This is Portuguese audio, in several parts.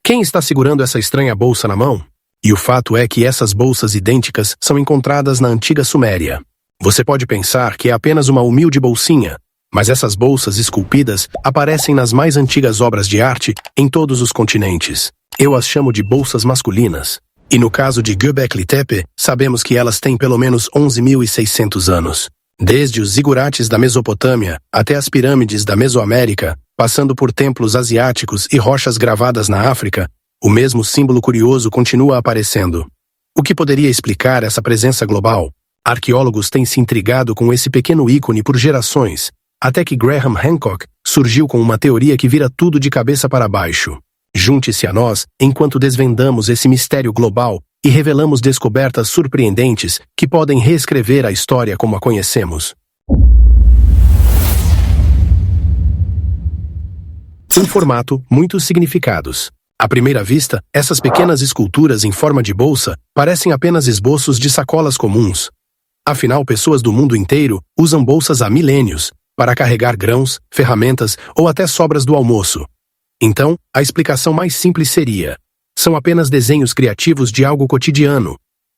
Quem está segurando essa estranha bolsa na mão? E o fato é que essas bolsas idênticas são encontradas na antiga Suméria. Você pode pensar que é apenas uma humilde bolsinha, mas essas bolsas esculpidas aparecem nas mais antigas obras de arte em todos os continentes. Eu as chamo de bolsas masculinas. E no caso de Göbekli Tepe, sabemos que elas têm pelo menos 11.600 anos. Desde os zigurates da Mesopotâmia até as pirâmides da Mesoamérica, passando por templos asiáticos e rochas gravadas na África, o mesmo símbolo curioso continua aparecendo. O que poderia explicar essa presença global? Arqueólogos têm se intrigado com esse pequeno ícone por gerações, até que Graham Hancock surgiu com uma teoria que vira tudo de cabeça para baixo. Junte-se a nós enquanto desvendamos esse mistério global e revelamos descobertas surpreendentes que podem reescrever a história como a conhecemos. Um formato, muitos significados. À primeira vista, essas pequenas esculturas em forma de bolsa parecem apenas esboços de sacolas comuns. Afinal, pessoas do mundo inteiro usam bolsas há milênios para carregar grãos, ferramentas ou até sobras do almoço. Então, a explicação mais simples seria: são apenas desenhos criativos de algo cotidiano,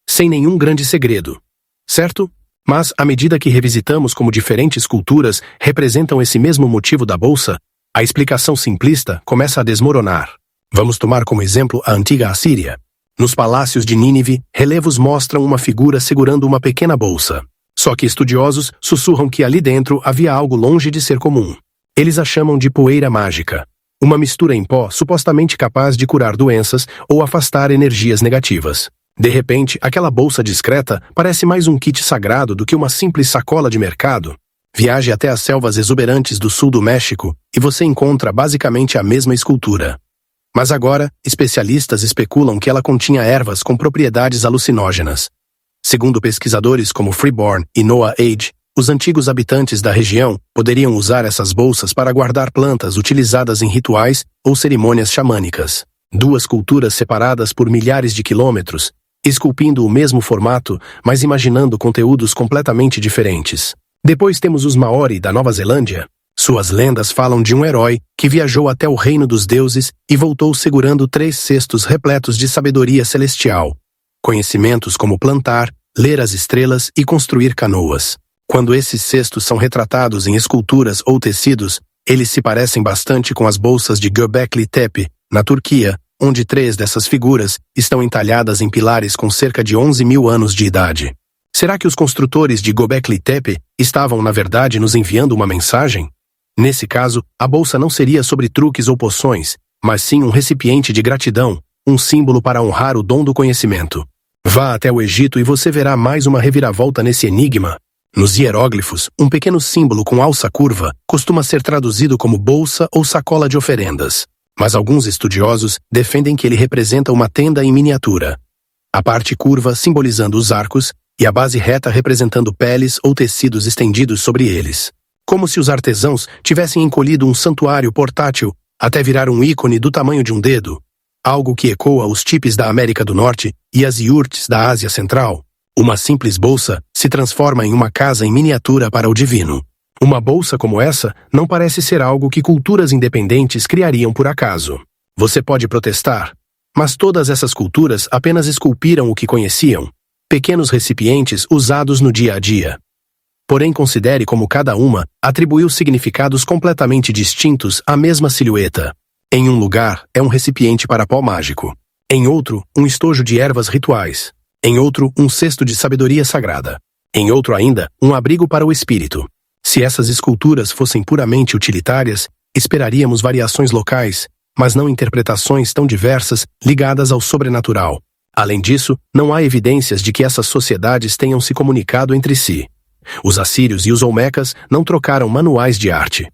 sem nenhum grande segredo. Certo? Mas, à medida que revisitamos como diferentes culturas representam esse mesmo motivo da bolsa, a explicação simplista começa a desmoronar. Vamos tomar como exemplo a antiga Assíria. Nos palácios de Nínive, relevos mostram uma figura segurando uma pequena bolsa. Só que estudiosos sussurram que ali dentro havia algo longe de ser comum. Eles a chamam de poeira mágica. Uma mistura em pó supostamente capaz de curar doenças ou afastar energias negativas. De repente, aquela bolsa discreta parece mais um kit sagrado do que uma simples sacola de mercado. Viaje até as selvas exuberantes do sul do México e você encontra basicamente a mesma escultura. Mas agora, especialistas especulam que ela continha ervas com propriedades alucinógenas. Segundo pesquisadores como Freeborn e Noah Age, os antigos habitantes da região poderiam usar essas bolsas para guardar plantas utilizadas em rituais ou cerimônias xamânicas. Duas culturas separadas por milhares de quilômetros, esculpindo o mesmo formato, mas imaginando conteúdos completamente diferentes. Depois temos os Maori da Nova Zelândia. Suas lendas falam de um herói que viajou até o reino dos deuses e voltou segurando 3 cestos repletos de sabedoria celestial. Conhecimentos como plantar, ler as estrelas e construir canoas. Quando esses cestos são retratados em esculturas ou tecidos, eles se parecem bastante com as bolsas de Göbekli Tepe, na Turquia, onde 3 dessas figuras estão entalhadas em pilares com cerca de 11.000 anos de idade. Será que os construtores de Göbekli Tepe estavam, na verdade, nos enviando uma mensagem? Nesse caso, a bolsa não seria sobre truques ou poções, mas sim um recipiente de gratidão, um símbolo para honrar o dom do conhecimento. Vá até o Egito e você verá mais uma reviravolta nesse enigma. Nos hieróglifos, um pequeno símbolo com alça curva costuma ser traduzido como bolsa ou sacola de oferendas, mas alguns estudiosos defendem que ele representa uma tenda em miniatura. A parte curva simbolizando os arcos e a base reta representando peles ou tecidos estendidos sobre eles. Como se os artesãos tivessem encolhido um santuário portátil até virar um ícone do tamanho de um dedo, algo que ecoa os tipes da América do Norte e as iurtes da Ásia Central. Uma simples bolsa se transforma em uma casa em miniatura para o divino. Uma bolsa como essa não parece ser algo que culturas independentes criariam por acaso. Você pode protestar, mas todas essas culturas apenas esculpiram o que conheciam, pequenos recipientes usados no dia a dia. Porém, considere como cada uma atribuiu significados completamente distintos à mesma silhueta. Em um lugar, é um recipiente para pó mágico. Em outro, um estojo de ervas rituais. Em outro, um cesto de sabedoria sagrada. Em outro ainda, um abrigo para o espírito. Se essas esculturas fossem puramente utilitárias, esperaríamos variações locais, mas não interpretações tão diversas ligadas ao sobrenatural. Além disso, não há evidências de que essas sociedades tenham se comunicado entre si. Os assírios e os olmecas não trocaram manuais de arte.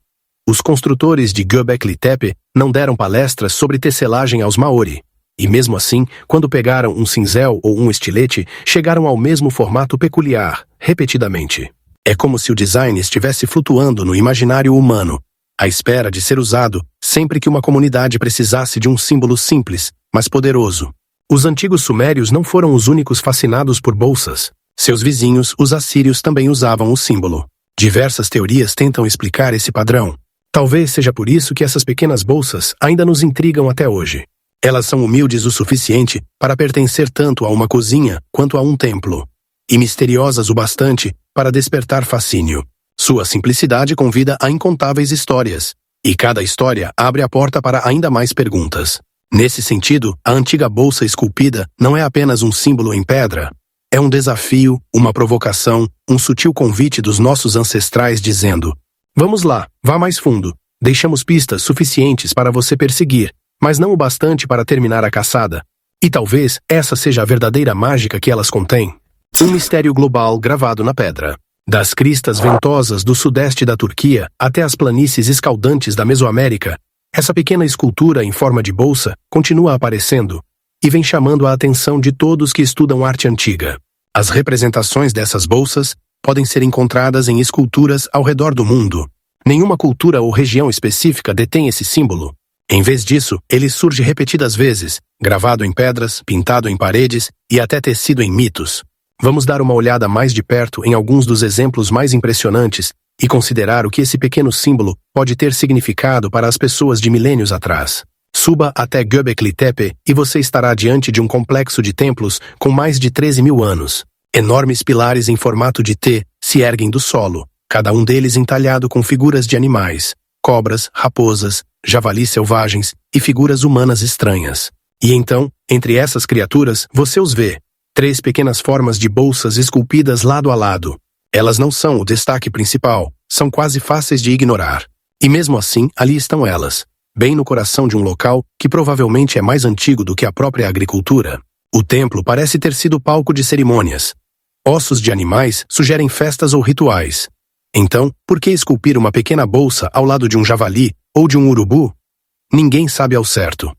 Os construtores de Göbekli Tepe não deram palestras sobre tecelagem aos Maori. E mesmo assim, quando pegaram um cinzel ou um estilete, chegaram ao mesmo formato peculiar, repetidamente. É como se o design estivesse flutuando no imaginário humano, à espera de ser usado sempre que uma comunidade precisasse de um símbolo simples, mas poderoso. Os antigos sumérios não foram os únicos fascinados por bolsas. Seus vizinhos, os assírios, também usavam o símbolo. Diversas teorias tentam explicar esse padrão. Talvez seja por isso que essas pequenas bolsas ainda nos intrigam até hoje. Elas são humildes o suficiente para pertencer tanto a uma cozinha quanto a um templo, e misteriosas o bastante para despertar fascínio. Sua simplicidade convida a incontáveis histórias, e cada história abre a porta para ainda mais perguntas. Nesse sentido, a antiga bolsa esculpida não é apenas um símbolo em pedra. É um desafio, uma provocação, um sutil convite dos nossos ancestrais dizendo: vamos lá, vá mais fundo. Deixamos pistas suficientes para você perseguir, mas não o bastante para terminar a caçada. E talvez essa seja a verdadeira mágica que elas contêm. Um mistério global gravado na pedra. Das cristas ventosas do sudeste da Turquia até as planícies escaldantes da Mesoamérica, essa pequena escultura em forma de bolsa continua aparecendo e vem chamando a atenção de todos que estudam arte antiga. As representações dessas bolsas podem ser encontradas em esculturas ao redor do mundo. Nenhuma cultura ou região específica detém esse símbolo. Em vez disso, ele surge repetidas vezes, gravado em pedras, pintado em paredes e até tecido em mitos. Vamos dar uma olhada mais de perto em alguns dos exemplos mais impressionantes e considerar o que esse pequeno símbolo pode ter significado para as pessoas de milênios atrás. Suba até Göbekli Tepe e você estará diante de um complexo de templos com mais de 13.000 anos. Enormes pilares em formato de T se erguem do solo, cada um deles entalhado com figuras de animais, cobras, raposas, javalis selvagens e figuras humanas estranhas. E então, entre essas criaturas, você os vê. 3 pequenas formas de bolsas esculpidas lado a lado. Elas não são o destaque principal, são quase fáceis de ignorar. E mesmo assim, ali estão elas, bem no coração de um local que provavelmente é mais antigo do que a própria agricultura. O templo parece ter sido palco de cerimônias. Ossos de animais sugerem festas ou rituais. Então, por que esculpir uma pequena bolsa ao lado de um javali ou de um urubu? Ninguém sabe ao certo.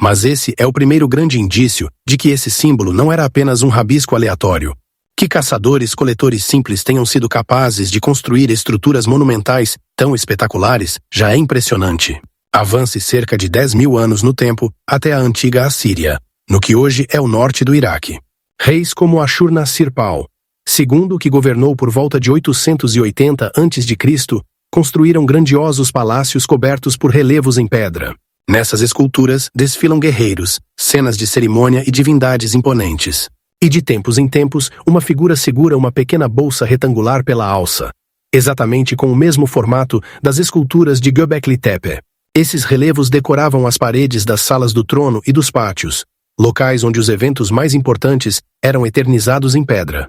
Mas esse é o primeiro grande indício de que esse símbolo não era apenas um rabisco aleatório. Que caçadores-coletores simples tenham sido capazes de construir estruturas monumentais tão espetaculares já é impressionante. Avance cerca de 10.000 anos no tempo até a antiga Assíria, no que hoje é o norte do Iraque. Reis como Ashur-nasir-pal, segundo que governou por volta de 880 a.C., construíram grandiosos palácios cobertos por relevos em pedra. Nessas esculturas desfilam guerreiros, cenas de cerimônia e divindades imponentes. E de tempos em tempos, uma figura segura uma pequena bolsa retangular pela alça, exatamente com o mesmo formato das esculturas de Göbekli Tepe. Esses relevos decoravam as paredes das salas do trono e dos pátios, locais onde os eventos mais importantes eram eternizados em pedra.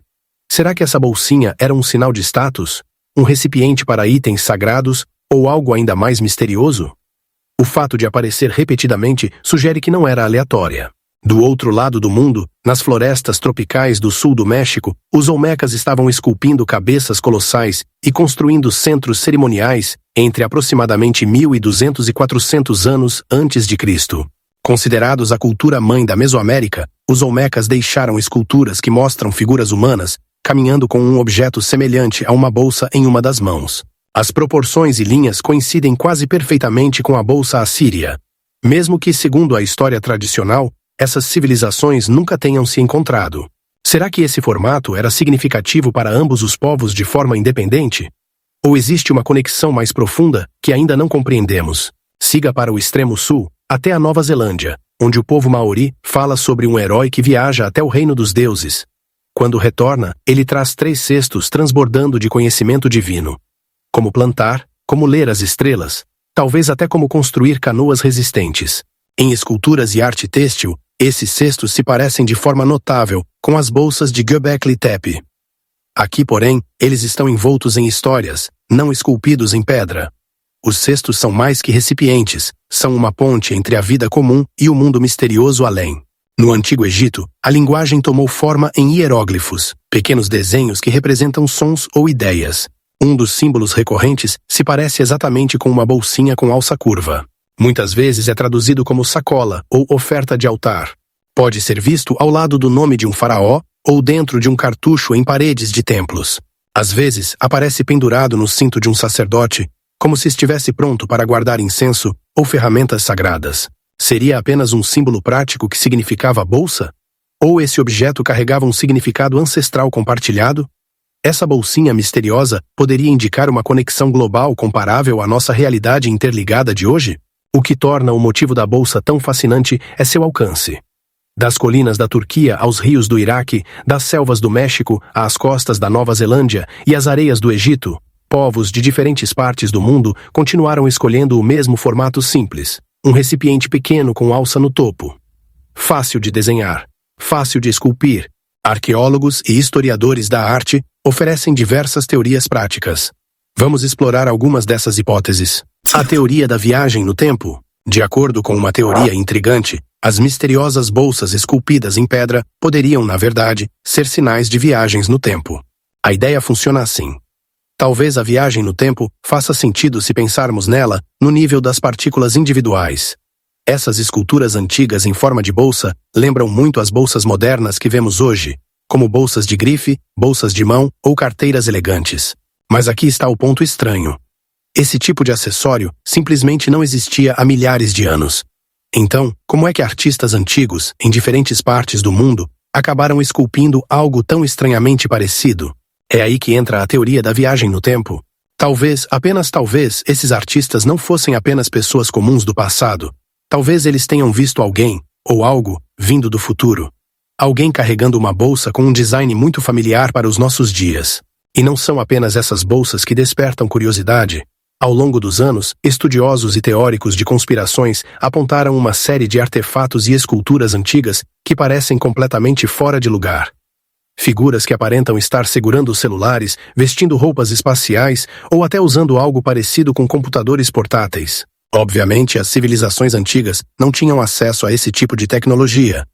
Será que essa bolsinha era um sinal de status? Um recipiente para itens sagrados ou algo ainda mais misterioso? O fato de aparecer repetidamente sugere que não era aleatória. Do outro lado do mundo, nas florestas tropicais do sul do México, os olmecas estavam esculpindo cabeças colossais e construindo centros cerimoniais entre aproximadamente 1.200 e 400 anos antes de Cristo. Considerados a cultura mãe da Mesoamérica, os olmecas deixaram esculturas que mostram figuras humanas caminhando com um objeto semelhante a uma bolsa em uma das mãos. As proporções e linhas coincidem quase perfeitamente com a bolsa assíria. Mesmo que, segundo a história tradicional, essas civilizações nunca tenham se encontrado. Será que esse formato era significativo para ambos os povos de forma independente? Ou existe uma conexão mais profunda que ainda não compreendemos? Siga para o extremo sul, até a Nova Zelândia, onde o povo maori fala sobre um herói que viaja até o reino dos deuses. Quando retorna, ele traz 3 cestos transbordando de conhecimento divino. Como plantar, como ler as estrelas, talvez até como construir canoas resistentes. Em esculturas e arte têxtil, esses cestos se parecem de forma notável com as bolsas de Göbekli Tepe. Aqui, porém, eles estão envoltos em histórias, não esculpidos em pedra. Os cestos são mais que recipientes, são uma ponte entre a vida comum e o mundo misterioso além. No Antigo Egito, a linguagem tomou forma em hieróglifos, pequenos desenhos que representam sons ou ideias. Um dos símbolos recorrentes se parece exatamente com uma bolsinha com alça curva. Muitas vezes é traduzido como sacola ou oferta de altar. Pode ser visto ao lado do nome de um faraó ou dentro de um cartucho em paredes de templos. Às vezes, aparece pendurado no cinto de um sacerdote, como se estivesse pronto para guardar incenso ou ferramentas sagradas. Seria apenas um símbolo prático que significava bolsa? Ou esse objeto carregava um significado ancestral compartilhado? Essa bolsinha misteriosa poderia indicar uma conexão global comparável à nossa realidade interligada de hoje? O que torna o motivo da bolsa tão fascinante é seu alcance. Das colinas da Turquia aos rios do Iraque, das selvas do México às costas da Nova Zelândia e às areias do Egito, povos de diferentes partes do mundo continuaram escolhendo o mesmo formato simples, um recipiente pequeno com alça no topo. Fácil de desenhar, fácil de esculpir. Arqueólogos e historiadores da arte oferecem diversas teorias práticas. Vamos explorar algumas dessas hipóteses. A teoria da viagem no tempo. De acordo com uma teoria intrigante, as misteriosas bolsas esculpidas em pedra poderiam, na verdade, ser sinais de viagens no tempo. A ideia funciona assim. Talvez a viagem no tempo faça sentido se pensarmos nela no nível das partículas individuais. Essas esculturas antigas em forma de bolsa lembram muito as bolsas modernas que vemos hoje, como bolsas de grife, bolsas de mão ou carteiras elegantes. Mas aqui está o ponto estranho. Esse tipo de acessório simplesmente não existia há milhares de anos. Então, como é que artistas antigos, em diferentes partes do mundo, acabaram esculpindo algo tão estranhamente parecido? É aí que entra a teoria da viagem no tempo. Talvez, apenas talvez, esses artistas não fossem apenas pessoas comuns do passado. Talvez eles tenham visto alguém, ou algo, vindo do futuro. Alguém carregando uma bolsa com um design muito familiar para os nossos dias. E não são apenas essas bolsas que despertam curiosidade. Ao longo dos anos, estudiosos e teóricos de conspirações apontaram uma série de artefatos e esculturas antigas que parecem completamente fora de lugar. Figuras que aparentam estar segurando celulares, vestindo roupas espaciais ou até usando algo parecido com computadores portáteis. Obviamente, as civilizações antigas não tinham acesso a esse tipo de tecnologia.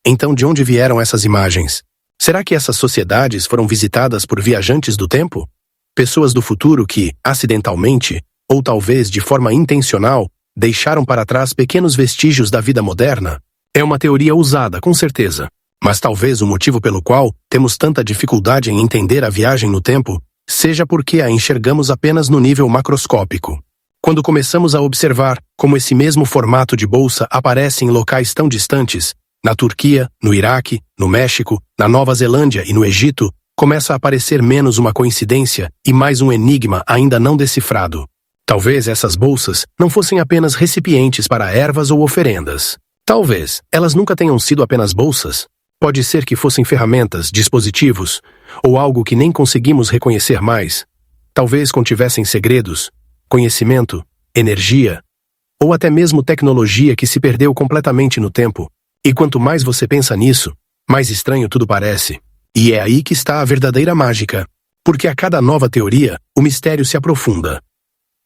Então, de onde vieram essas imagens? Será que essas sociedades foram visitadas por viajantes do tempo? Pessoas do futuro que, acidentalmente, ou talvez de forma intencional, deixaram para trás pequenos vestígios da vida moderna? É uma teoria ousada, com certeza. Mas talvez o motivo pelo qual temos tanta dificuldade em entender a viagem no tempo seja porque a enxergamos apenas no nível macroscópico. Quando começamos a observar como esse mesmo formato de bolsa aparece em locais tão distantes, na Turquia, no Iraque, no México, na Nova Zelândia e no Egito, começa a parecer menos uma coincidência e mais um enigma ainda não decifrado. Talvez essas bolsas não fossem apenas recipientes para ervas ou oferendas. Talvez elas nunca tenham sido apenas bolsas. Pode ser que fossem ferramentas, dispositivos, ou algo que nem conseguimos reconhecer mais. Talvez contivessem segredos, conhecimento, energia, ou até mesmo tecnologia que se perdeu completamente no tempo. E quanto mais você pensa nisso, mais estranho tudo parece. E é aí que está a verdadeira mágica, porque a cada nova teoria, o mistério se aprofunda.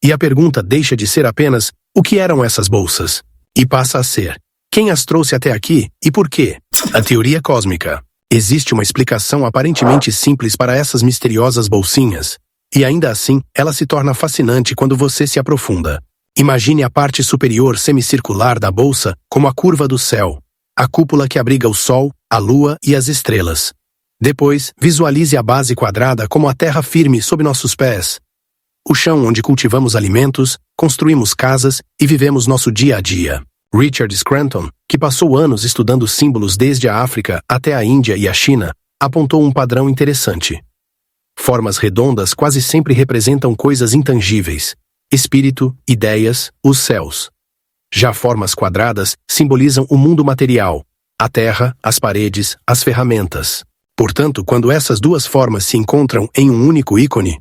E a pergunta deixa de ser apenas, o que eram essas bolsas? E passa a ser, quem as trouxe até aqui e por quê? A teoria cósmica. Existe uma explicação aparentemente simples para essas misteriosas bolsinhas, e ainda assim, ela se torna fascinante quando você se aprofunda. Imagine a parte superior semicircular da bolsa como a curva do céu, a cúpula que abriga o Sol, a Lua e as estrelas. Depois, visualize a base quadrada como a terra firme sob nossos pés. O chão onde cultivamos alimentos, construímos casas e vivemos nosso dia a dia. Richard Scranton, que passou anos estudando símbolos desde a África até a Índia e a China, apontou um padrão interessante. Formas redondas quase sempre representam coisas intangíveis: espírito, ideias, os céus. Já formas quadradas simbolizam o mundo material, a terra, as paredes, as ferramentas. Portanto, quando essas duas formas se encontram em um único ícone,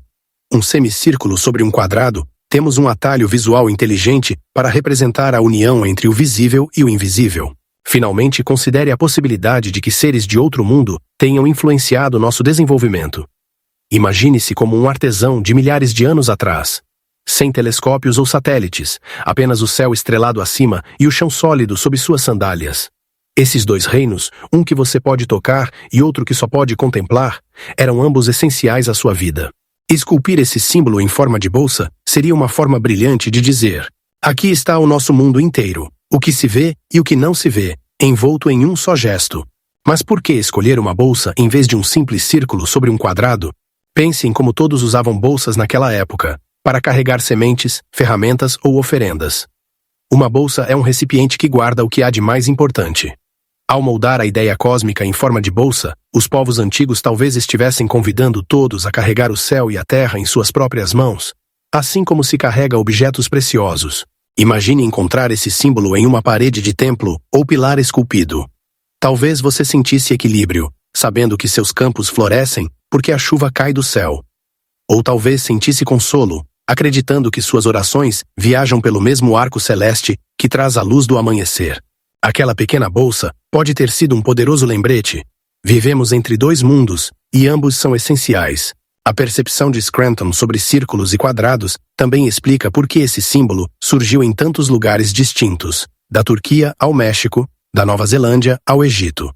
um semicírculo sobre um quadrado, temos um atalho visual inteligente para representar a união entre o visível e o invisível. Finalmente, considere a possibilidade de que seres de outro mundo tenham influenciado nosso desenvolvimento. Imagine-se como um artesão de milhares de anos atrás. Sem telescópios ou satélites, apenas o céu estrelado acima e o chão sólido sob suas sandálias. Esses dois reinos, um que você pode tocar e outro que só pode contemplar, eram ambos essenciais à sua vida. Esculpir esse símbolo em forma de bolsa seria uma forma brilhante de dizer: aqui está o nosso mundo inteiro, o que se vê e o que não se vê, envolto em um só gesto. Mas por que escolher uma bolsa em vez de um simples círculo sobre um quadrado? Pense em como todos usavam bolsas naquela época, para carregar sementes, ferramentas ou oferendas. Uma bolsa é um recipiente que guarda o que há de mais importante. Ao moldar a ideia cósmica em forma de bolsa, os povos antigos talvez estivessem convidando todos a carregar o céu e a terra em suas próprias mãos, assim como se carrega objetos preciosos. Imagine encontrar esse símbolo em uma parede de templo ou pilar esculpido. Talvez você sentisse equilíbrio, sabendo que seus campos florescem porque a chuva cai do céu. Ou talvez sentisse consolo, acreditando que suas orações viajam pelo mesmo arco celeste que traz a luz do amanhecer. Aquela pequena bolsa pode ter sido um poderoso lembrete. Vivemos entre dois mundos, e ambos são essenciais. A percepção de Scranton sobre círculos e quadrados também explica por que esse símbolo surgiu em tantos lugares distintos, da Turquia ao México, da Nova Zelândia ao Egito.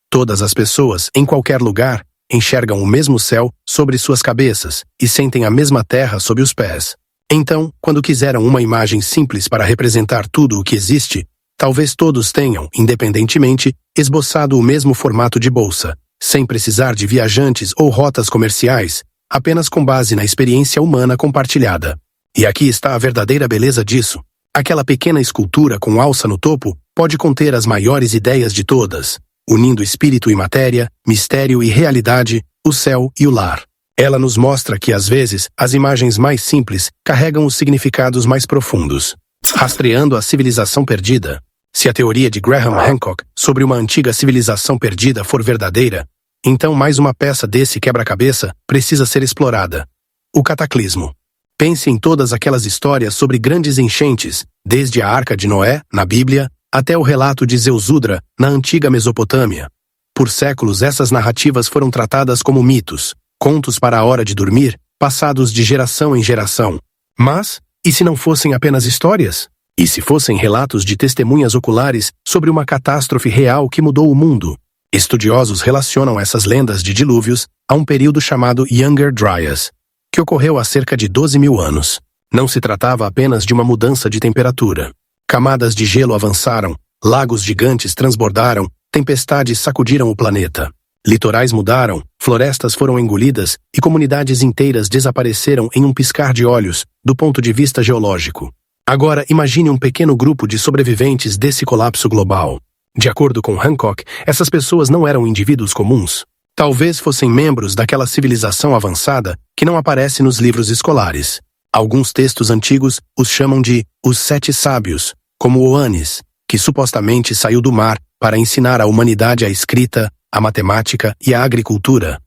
Todas as pessoas, em qualquer lugar, enxergam o mesmo céu sobre suas cabeças e sentem a mesma terra sob os pés. Então, quando quiseram uma imagem simples para representar tudo o que existe, talvez todos tenham, independentemente, esboçado o mesmo formato de bolsa, sem precisar de viajantes ou rotas comerciais, apenas com base na experiência humana compartilhada. E aqui está a verdadeira beleza disso. Aquela pequena escultura com alça no topo pode conter as maiores ideias de todas, unindo espírito e matéria, mistério e realidade, o céu e o lar. Ela nos mostra que, às vezes, as imagens mais simples carregam os significados mais profundos. Rastreando a civilização perdida. Se a teoria de Graham Hancock sobre uma antiga civilização perdida for verdadeira, então mais uma peça desse quebra-cabeça precisa ser explorada. O cataclismo. Pense em todas aquelas histórias sobre grandes enchentes, desde a Arca de Noé, na Bíblia, até o relato de Zeusudra, na antiga Mesopotâmia. Por séculos essas narrativas foram tratadas como mitos, contos para a hora de dormir, passados de geração em geração. Mas, e se não fossem apenas histórias? E se fossem relatos de testemunhas oculares sobre uma catástrofe real que mudou o mundo? Estudiosos relacionam essas lendas de dilúvios a um período chamado Younger Dryas, que ocorreu há cerca de 12.000 anos. Não se tratava apenas de uma mudança de temperatura. Camadas de gelo avançaram, lagos gigantes transbordaram, tempestades sacudiram o planeta. Litorais mudaram, florestas foram engolidas e comunidades inteiras desapareceram em um piscar de olhos, do ponto de vista geológico. Agora imagine um pequeno grupo de sobreviventes desse colapso global. De acordo com Hancock, essas pessoas não eram indivíduos comuns. Talvez fossem membros daquela civilização avançada que não aparece nos livros escolares. Alguns textos antigos os chamam de os Sete Sábios, como Oanes, que supostamente saiu do mar para ensinar à humanidade a escrita, a matemática e a agricultura.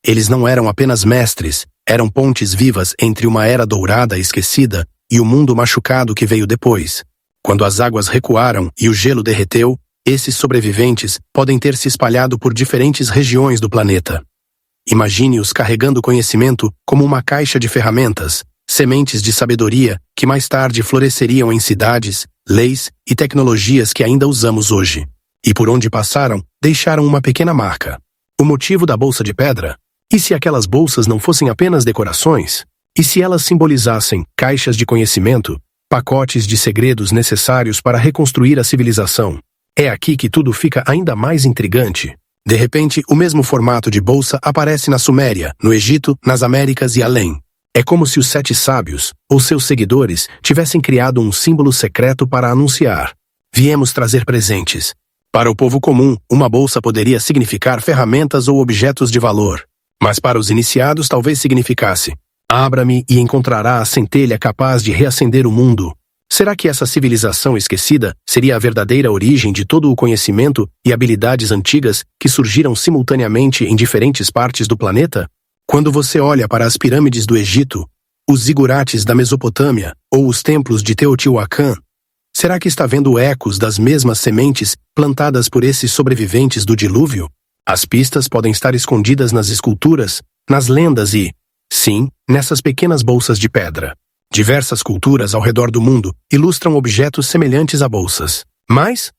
Eles não eram apenas mestres, eram pontes vivas entre uma era dourada esquecida e o mundo machucado que veio depois. Quando as águas recuaram e o gelo derreteu, esses sobreviventes podem ter se espalhado por diferentes regiões do planeta. Imagine-os carregando conhecimento como uma caixa de ferramentas, sementes de sabedoria que mais tarde floresceriam em cidades, leis e tecnologias que ainda usamos hoje. E por onde passaram, deixaram uma pequena marca. O motivo da bolsa de pedra? E se aquelas bolsas não fossem apenas decorações? E se elas simbolizassem caixas de conhecimento, pacotes de segredos necessários para reconstruir a civilização? É aqui que tudo fica ainda mais intrigante. De repente, o mesmo formato de bolsa aparece na Suméria, no Egito, nas Américas e além. É como se os Sete Sábios, ou seus seguidores, tivessem criado um símbolo secreto para anunciar: viemos trazer presentes. Para o povo comum, uma bolsa poderia significar ferramentas ou objetos de valor. Mas para os iniciados talvez significasse: abra-me e encontrará a centelha capaz de reacender o mundo. Será que essa civilização esquecida seria a verdadeira origem de todo o conhecimento e habilidades antigas que surgiram simultaneamente em diferentes partes do planeta? Quando você olha para as pirâmides do Egito, os zigurates da Mesopotâmia ou os templos de Teotihuacan, será que está vendo ecos das mesmas sementes plantadas por esses sobreviventes do dilúvio? As pistas podem estar escondidas nas esculturas, nas lendas e, sim, nessas pequenas bolsas de pedra. Diversas culturas ao redor do mundo ilustram objetos semelhantes a bolsas. Mas,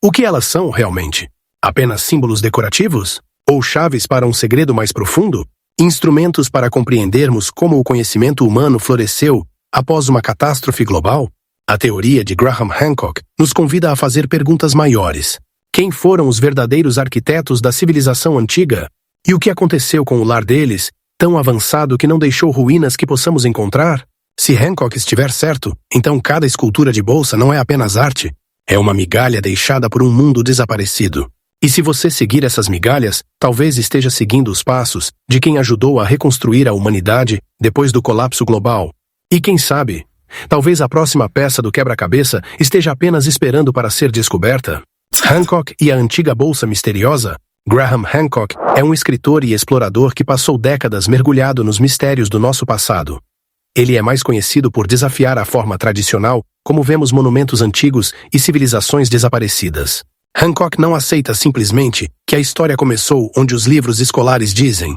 o que elas são realmente? Apenas símbolos decorativos? Ou chaves para um segredo mais profundo? Instrumentos para compreendermos como o conhecimento humano floresceu após uma catástrofe global? A teoria de Graham Hancock nos convida a fazer perguntas maiores. Quem foram os verdadeiros arquitetos da civilização antiga? E o que aconteceu com o lar deles, tão avançado que não deixou ruínas que possamos encontrar? Se Hancock estiver certo, então cada escultura de bolsa não é apenas arte, é uma migalha deixada por um mundo desaparecido. E se você seguir essas migalhas, talvez esteja seguindo os passos de quem ajudou a reconstruir a humanidade depois do colapso global. E quem sabe, Talvez a próxima peça do quebra-cabeça esteja apenas esperando para ser descoberta. Hancock e a antiga bolsa misteriosa. Graham Hancock é um escritor e explorador que passou décadas mergulhado nos mistérios do nosso passado. Ele é mais conhecido por desafiar a forma tradicional, como vemos monumentos antigos e civilizações desaparecidas. Hancock não aceita simplesmente que a história começou onde os livros escolares dizem.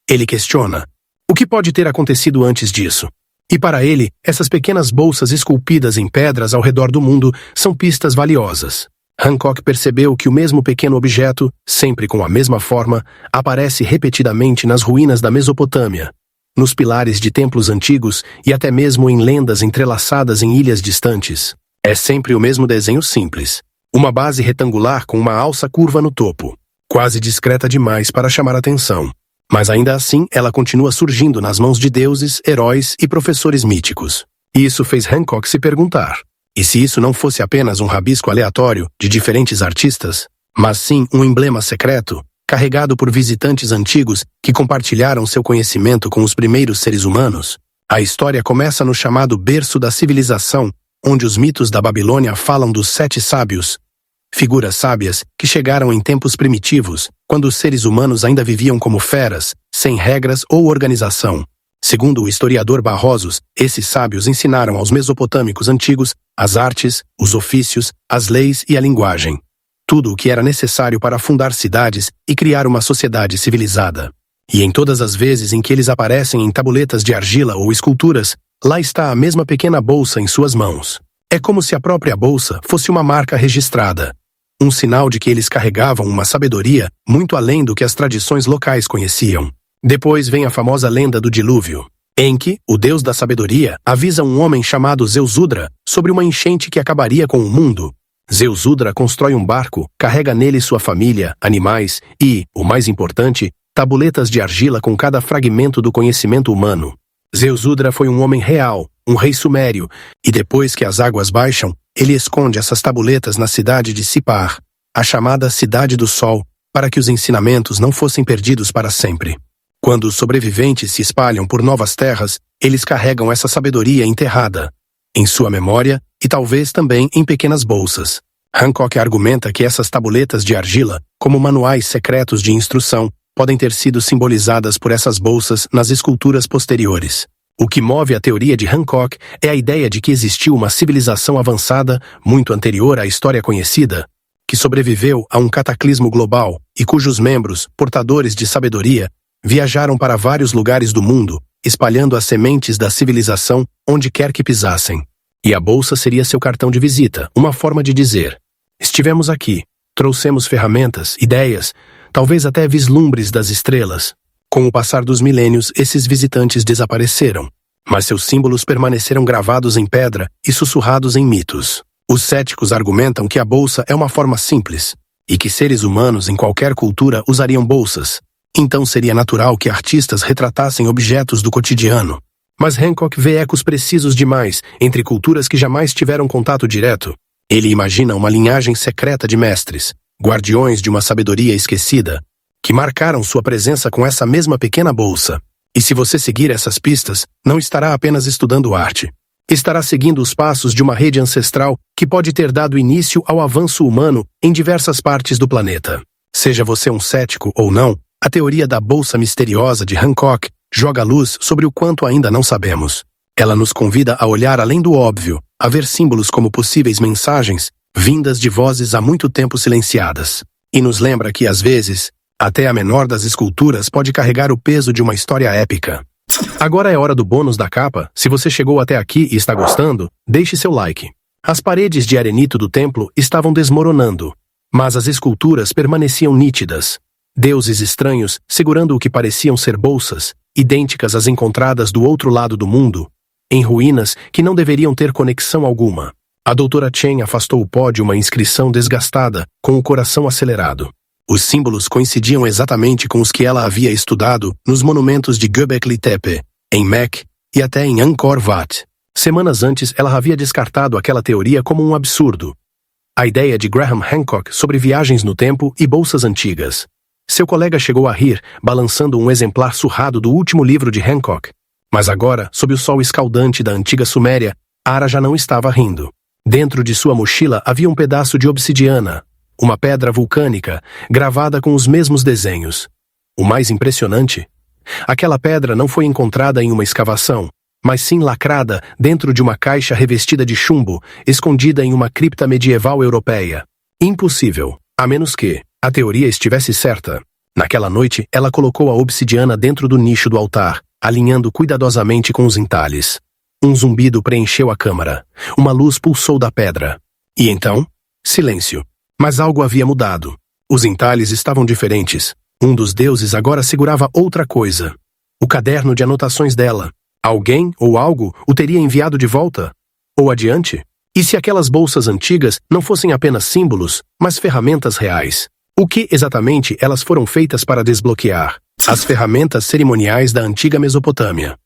Ele questiona: o que pode ter acontecido antes disso? E para ele, essas pequenas bolsas esculpidas em pedras ao redor do mundo são pistas valiosas. Hancock percebeu que o mesmo pequeno objeto, sempre com a mesma forma, aparece repetidamente nas ruínas da Mesopotâmia, nos pilares de templos antigos e até mesmo em lendas entrelaçadas em ilhas distantes. É sempre o mesmo desenho simples. Uma base retangular com uma alça curva no topo, quase discreta demais para chamar atenção. Mas ainda assim, ela continua surgindo nas mãos de deuses, heróis e professores míticos. E isso fez Hancock se perguntar: e se isso não fosse apenas um rabisco aleatório de diferentes artistas, mas sim um emblema secreto, carregado por visitantes antigos que compartilharam seu conhecimento com os primeiros seres humanos? A história começa no chamado berço da civilização, onde os mitos da Babilônia falam dos 7 sábios, figuras sábias que chegaram em tempos primitivos, quando os seres humanos ainda viviam como feras, sem regras ou organização. Segundo o historiador Barrosos, esses sábios ensinaram aos mesopotâmicos antigos as artes, os ofícios, as leis e a linguagem. Tudo o que era necessário para fundar cidades e criar uma sociedade civilizada. E em todas as vezes em que eles aparecem em tabuletas de argila ou esculturas, lá está a mesma pequena bolsa em suas mãos. É como se a própria bolsa fosse uma marca registrada. Um sinal de que eles carregavam uma sabedoria muito além do que as tradições locais conheciam. Depois vem a famosa lenda do dilúvio, em que o deus da sabedoria avisa um homem chamado Zeusudra sobre uma enchente que acabaria com o mundo. Zeusudra constrói um barco, carrega nele sua família, animais e, o mais importante, tabuletas de argila com cada fragmento do conhecimento humano. Zeusudra foi um homem real, um rei sumério, e depois que as águas baixam, ele esconde essas tabuletas na cidade de Sipar, a chamada Cidade do Sol, para que os ensinamentos não fossem perdidos para sempre. Quando os sobreviventes se espalham por novas terras, eles carregam essa sabedoria enterrada em sua memória e talvez também em pequenas bolsas. Hancock argumenta que essas tabuletas de argila, como manuais secretos de instrução, podem ter sido simbolizadas por essas bolsas nas esculturas posteriores. O que move a teoria de Hancock é a ideia de que existiu uma civilização avançada, muito anterior à história conhecida, que sobreviveu a um cataclismo global e cujos membros, portadores de sabedoria, viajaram para vários lugares do mundo, espalhando as sementes da civilização onde quer que pisassem. E a bolsa seria seu cartão de visita, uma forma de dizer: estivemos aqui, trouxemos ferramentas, ideias, talvez até vislumbres das estrelas. Com o passar dos milênios, esses visitantes desapareceram, mas seus símbolos permaneceram gravados em pedra e sussurrados em mitos. Os céticos argumentam que a bolsa é uma forma simples, e que seres humanos em qualquer cultura usariam bolsas. Então seria natural que artistas retratassem objetos do cotidiano. Mas Hancock vê ecos precisos demais entre culturas que jamais tiveram contato direto. Ele imagina uma linhagem secreta de mestres, guardiões de uma sabedoria esquecida, que marcaram sua presença com essa mesma pequena bolsa. E se você seguir essas pistas, não estará apenas estudando arte. Estará seguindo os passos de uma rede ancestral que pode ter dado início ao avanço humano em diversas partes do planeta. Seja você um cético ou não, a teoria da bolsa misteriosa de Hancock joga luz sobre o quanto ainda não sabemos. Ela nos convida a olhar além do óbvio, a ver símbolos como possíveis mensagens, vindas de vozes há muito tempo silenciadas. E nos lembra que, às vezes, até a menor das esculturas pode carregar o peso de uma história épica. Agora é hora do bônus da capa. Se você chegou até aqui e está gostando, deixe seu like. As paredes de arenito do templo estavam desmoronando, mas as esculturas permaneciam nítidas. Deuses estranhos segurando o que pareciam ser bolsas, idênticas às encontradas do outro lado do mundo, em ruínas que não deveriam ter conexão alguma. A doutora Chen afastou o pó de uma inscrição desgastada, com o coração acelerado. Os símbolos coincidiam exatamente com os que ela havia estudado nos monumentos de Göbekli Tepe, em Mek e até em Angkor Wat. Semanas antes, ela havia descartado aquela teoria como um absurdo. A ideia de Graham Hancock sobre viagens no tempo e bolsas antigas. Seu colega chegou a rir, balançando um exemplar surrado do último livro de Hancock. Mas agora, sob o sol escaldante da antiga Suméria, Ara já não estava rindo. Dentro de sua mochila havia um pedaço de obsidiana, uma pedra vulcânica, gravada com os mesmos desenhos. O mais impressionante? Aquela pedra não foi encontrada em uma escavação, mas sim lacrada dentro de uma caixa revestida de chumbo, escondida em uma cripta medieval europeia. Impossível, a menos que a teoria estivesse certa. Naquela noite, ela colocou a obsidiana dentro do nicho do altar, alinhando cuidadosamente com os entalhes. Um zumbido preencheu a câmara. Uma luz pulsou da pedra. E então? Silêncio. Mas algo havia mudado. Os entalhes estavam diferentes. Um dos deuses agora segurava outra coisa. O caderno de anotações dela. Alguém ou algo o teria enviado de volta? Ou adiante? E se aquelas bolsas antigas não fossem apenas símbolos, mas ferramentas reais? O que exatamente elas foram feitas para desbloquear? As ferramentas cerimoniais da antiga Mesopotâmia.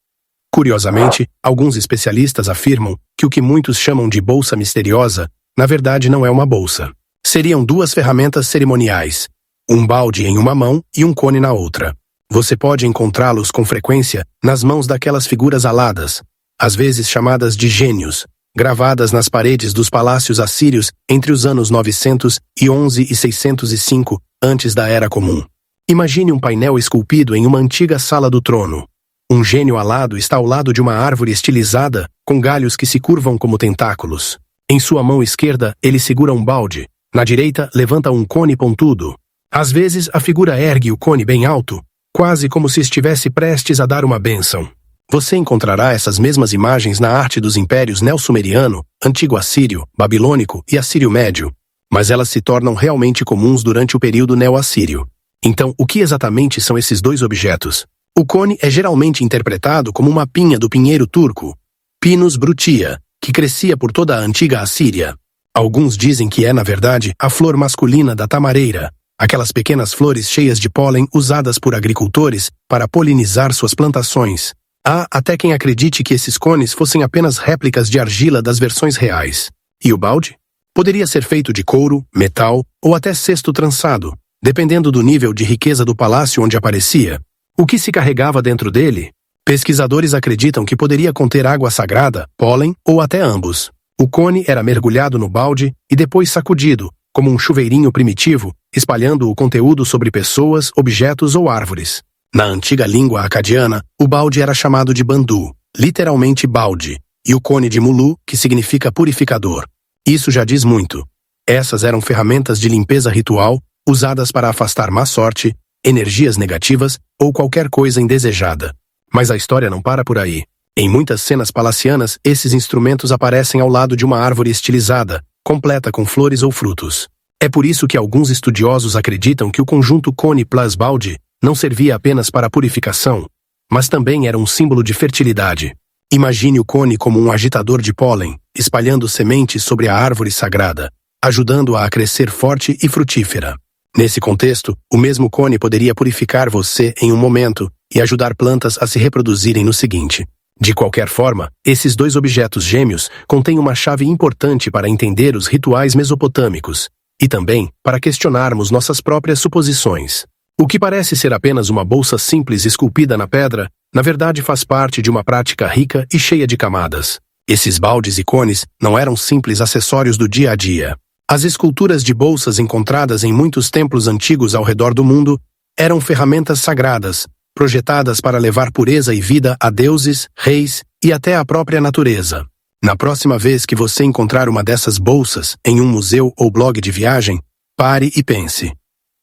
Curiosamente, alguns especialistas afirmam que o que muitos chamam de bolsa misteriosa, na verdade não é uma bolsa. Seriam duas ferramentas cerimoniais, um balde em uma mão e um cone na outra. Você pode encontrá-los com frequência nas mãos daquelas figuras aladas, às vezes chamadas de gênios, gravadas nas paredes dos palácios assírios entre os anos 911 e 605 antes da Era Comum. Imagine um painel esculpido em uma antiga sala do trono. Um gênio alado está ao lado de uma árvore estilizada, com galhos que se curvam como tentáculos. Em sua mão esquerda, ele segura um balde. Na direita, levanta um cone pontudo. Às vezes, a figura ergue o cone bem alto, quase como se estivesse prestes a dar uma bênção. Você encontrará essas mesmas imagens na arte dos impérios neo-sumeriano, antigo assírio, babilônico e assírio médio, mas elas se tornam realmente comuns durante o período neo-assírio. Então, o que exatamente são esses dois objetos? O cone é geralmente interpretado como uma pinha do pinheiro turco, Pinus brutia, que crescia por toda a antiga Assíria. Alguns dizem que é, na verdade, a flor masculina da tamareira, aquelas pequenas flores cheias de pólen usadas por agricultores para polinizar suas plantações. Há até quem acredite que esses cones fossem apenas réplicas de argila das versões reais. E o balde? Poderia ser feito de couro, metal ou até cesto trançado, dependendo do nível de riqueza do palácio onde aparecia. O que se carregava dentro dele? Pesquisadores acreditam que poderia conter água sagrada, pólen ou até ambos. O cone era mergulhado no balde e depois sacudido, como um chuveirinho primitivo, espalhando o conteúdo sobre pessoas, objetos ou árvores. Na antiga língua acadiana, o balde era chamado de bandu, literalmente balde, e o cone de mulu, que significa purificador. Isso já diz muito. Essas eram ferramentas de limpeza ritual, usadas para afastar má sorte, energias negativas ou qualquer coisa indesejada. Mas a história não para por aí. Em muitas cenas palacianas, esses instrumentos aparecem ao lado de uma árvore estilizada, completa com flores ou frutos. É por isso que alguns estudiosos acreditam que o conjunto cone plus balde não servia apenas para a purificação, mas também era um símbolo de fertilidade. Imagine o cone como um agitador de pólen, espalhando sementes sobre a árvore sagrada, ajudando-a a crescer forte e frutífera. Nesse contexto, o mesmo cone poderia purificar você em um momento e ajudar plantas a se reproduzirem no seguinte. De qualquer forma, esses dois objetos gêmeos contêm uma chave importante para entender os rituais mesopotâmicos e também para questionarmos nossas próprias suposições. O que parece ser apenas uma bolsa simples esculpida na pedra, na verdade faz parte de uma prática rica e cheia de camadas. Esses baldes e cones não eram simples acessórios do dia a dia. As esculturas de bolsas encontradas em muitos templos antigos ao redor do mundo eram ferramentas sagradas, projetadas para levar pureza e vida a deuses, reis e até à própria natureza. Na próxima vez que você encontrar uma dessas bolsas em um museu ou blog de viagem, pare e pense.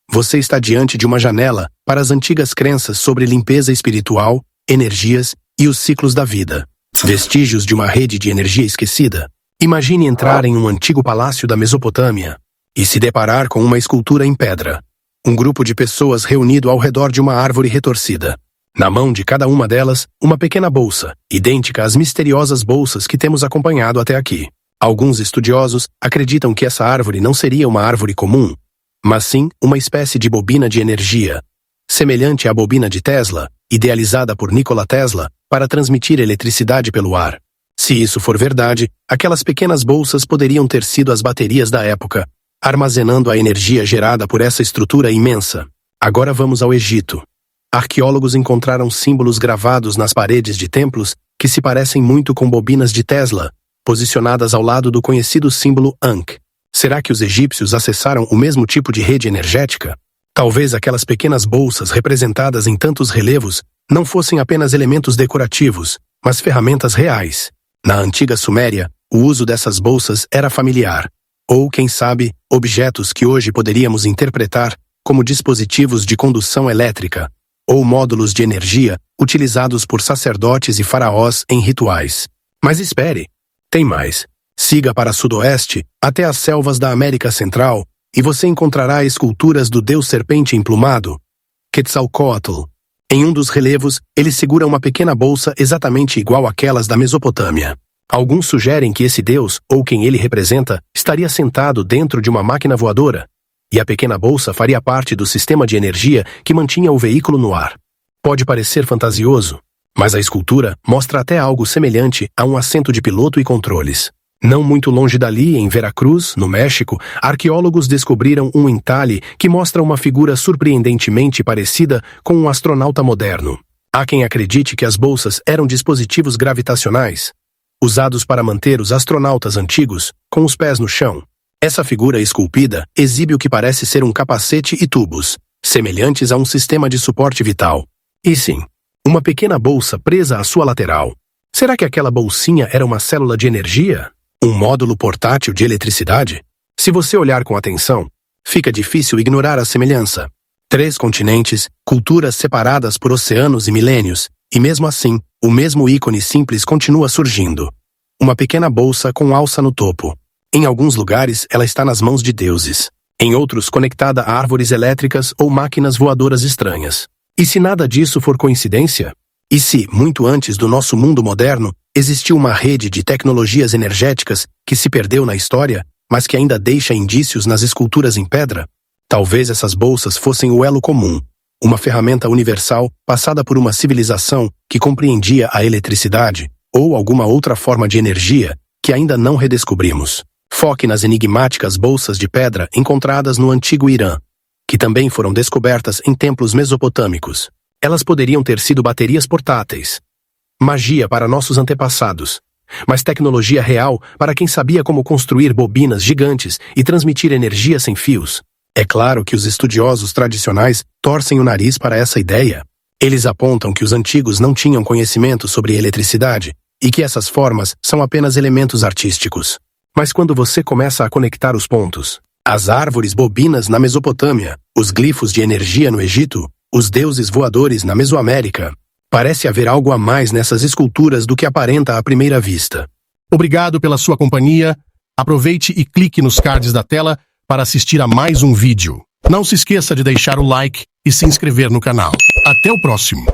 Você está diante de uma janela para as antigas crenças sobre limpeza espiritual, energias e os ciclos da vida. Vestígios de uma rede de energia esquecida. Imagine entrar em um antigo palácio da Mesopotâmia e se deparar com uma escultura em pedra. Um grupo de pessoas reunido ao redor de uma árvore retorcida. Na mão de cada uma delas, uma pequena bolsa, idêntica às misteriosas bolsas que temos acompanhado até aqui. Alguns estudiosos acreditam que essa árvore não seria uma árvore comum, mas sim uma espécie de bobina de energia, semelhante à bobina de Tesla, idealizada por Nikola Tesla para transmitir eletricidade pelo ar. Se isso for verdade, aquelas pequenas bolsas poderiam ter sido as baterias da época, armazenando a energia gerada por essa estrutura imensa. Agora vamos ao Egito. Arqueólogos encontraram símbolos gravados nas paredes de templos que se parecem muito com bobinas de Tesla, posicionadas ao lado do conhecido símbolo Ankh. Será que os egípcios acessaram o mesmo tipo de rede energética? Talvez aquelas pequenas bolsas representadas em tantos relevos não fossem apenas elementos decorativos, mas ferramentas reais. Na antiga Suméria, o uso dessas bolsas era familiar. Ou, quem sabe, objetos que hoje poderíamos interpretar como dispositivos de condução elétrica, ou módulos de energia utilizados por sacerdotes e faraós em rituais. Mas espere, tem mais. Siga para sudoeste, até as selvas da América Central, e você encontrará esculturas do deus serpente emplumado, Quetzalcóatl. Em um dos relevos, ele segura uma pequena bolsa exatamente igual àquelas da Mesopotâmia. Alguns sugerem que esse deus, ou quem ele representa, estaria sentado dentro de uma máquina voadora, e a pequena bolsa faria parte do sistema de energia que mantinha o veículo no ar. Pode parecer fantasioso, mas a escultura mostra até algo semelhante a um assento de piloto e controles. Não muito longe dali, em Veracruz, no México, arqueólogos descobriram um entalhe que mostra uma figura surpreendentemente parecida com um astronauta moderno. Há quem acredite que as bolsas eram dispositivos gravitacionais, usados para manter os astronautas antigos com os pés no chão. Essa figura esculpida exibe o que parece ser um capacete e tubos, semelhantes a um sistema de suporte vital. E sim, uma pequena bolsa presa à sua lateral. Será que aquela bolsinha era uma célula de energia? Um módulo portátil de eletricidade? Se você olhar com atenção, fica difícil ignorar a semelhança. 3 continentes, culturas separadas por oceanos e milênios, e mesmo assim, o mesmo ícone simples continua surgindo. Uma pequena bolsa com alça no topo. Em alguns lugares, ela está nas mãos de deuses. Em outros, conectada a árvores elétricas ou máquinas voadoras estranhas. E se nada disso for coincidência? E se, muito antes do nosso mundo moderno, existiu uma rede de tecnologias energéticas que se perdeu na história, mas que ainda deixa indícios nas esculturas em pedra? Talvez essas bolsas fossem o elo comum, uma ferramenta universal passada por uma civilização que compreendia a eletricidade ou alguma outra forma de energia que ainda não redescobrimos. Foque nas enigmáticas bolsas de pedra encontradas no antigo Irã, que também foram descobertas em templos mesopotâmicos. Elas poderiam ter sido baterias portáteis. Magia para nossos antepassados, mas tecnologia real para quem sabia como construir bobinas gigantes e transmitir energia sem fios. É claro que os estudiosos tradicionais torcem o nariz para essa ideia. Eles apontam que os antigos não tinham conhecimento sobre eletricidade e que essas formas são apenas elementos artísticos. Mas quando você começa a conectar os pontos, as árvores bobinas na Mesopotâmia, os glifos de energia no Egito, os deuses voadores na Mesoamérica, parece haver algo a mais nessas esculturas do que aparenta à primeira vista. Obrigado pela sua companhia. Aproveite e clique nos cards da tela para assistir a mais um vídeo. Não se esqueça de deixar o like e se inscrever no canal. Até o próximo!